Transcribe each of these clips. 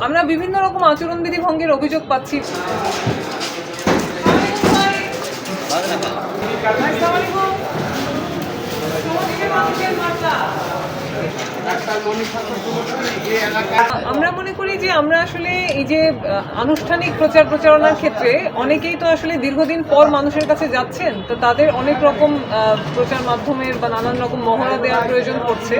আমরা বিভিন্ন রকম আচরণবিধি ভঙ্গের অভিযোগ পাচ্ছি। আমরা মনে করি যে আমরা আসলে এই যে আনুষ্ঠানিক প্রচার প্রচারণার ক্ষেত্রে অনেকেই তো আসলে দীর্ঘদিন পর মানুষের কাছে যাচ্ছেন, তো তাদের অনেক রকম প্রচার মাধ্যমের বা নানান রকম মহড়া দেওয়ার প্রয়োজন পড়ছে।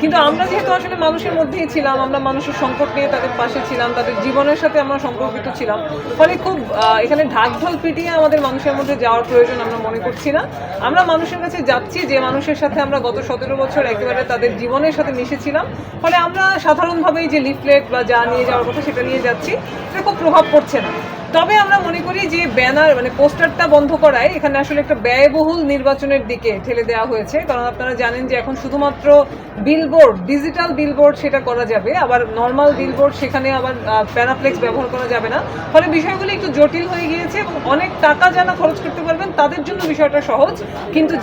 কিন্তু আমরা যেহেতু আসলে মানুষের মধ্যেই ছিলাম, আমরা মানুষের সংকট নিয়ে তাদের পাশে ছিলাম, তাদের জীবনের সাথে আমরা সম্পর্কিত ছিলাম, ফলে খুব এখানে ঢাকঢোল পিটিয়ে আমাদের মানুষের মধ্যে যাওয়ার প্রয়োজন আমরা মনে করছি না। আমরা মানুষের কাছে যাচ্ছি যে মানুষের সাথে আমরা গত 17 বছর একেবারে তাদের জীবনের সাথে মিশেছিলাম, ফলে আমরা সাধারণভাবেই যে লিফলেট বা যা নিয়ে যাওয়ার কথা সেটা নিয়ে যাচ্ছি, এটা খুব প্রভাব পড়ছে না। তবে আমরা মনে করি যে ব্যানার মানে পোস্টারটা বন্ধ করায় এখানে আসলে একটা ব্যয়বহুল নির্বাচনের দিকে ঠেলে দেওয়া হয়েছে। কারণ আপনারা জানেন যে এখন শুধুমাত্র বিলবোর্ড, ডিজিটাল বিলবোর্ড সেটা করা যাবে, আবার নর্মাল বিলবোর্ড সেখানে আবার প্যারাপ্লেক্স ব্যবহার করা যাবে না। ফলে বিষয়গুলো একটু জটিল হয়ে গিয়েছে এবং অনেক টাকা যারা খরচ করতে পারবেন তাদের জন্য বিষয়টা সহজ, কিন্তু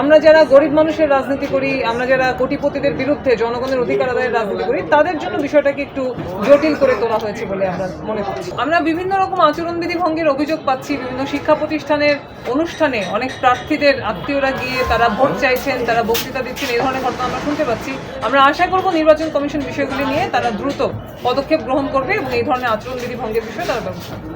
আমরা যারা গরিব মানুষের রাজনীতি করি, আমরা যারা কোটিপতিদের বিরুদ্ধে জনগণের অধিকার আদায়ের রাজনীতি করি, তাদের জন্য বিষয়টাকে একটু জটিল করে তোলা হয়েছে বলে আমরা মনে করছি। আমরা বিভিন্ন রকম আচরণবিধি ভঙ্গের অভিযোগ পাচ্ছি। বিভিন্ন শিক্ষা প্রতিষ্ঠানের অনুষ্ঠানে অনেক প্রার্থীদের আত্মীয়রা গিয়ে তারা ভোট চাইছেন, তারা বক্তৃতা দিচ্ছেন, এই ধরনের ঘটনা আমরা শুনতে পাচ্ছি। আমরা আশা করব নির্বাচন কমিশন বিষয়গুলি নিয়ে তারা দ্রুত পদক্ষেপ গ্রহণ করবে এবং এই ধরনের আচরণবিধি ভঙ্গের বিষয়ে তারা ব্যবস্থা করবে।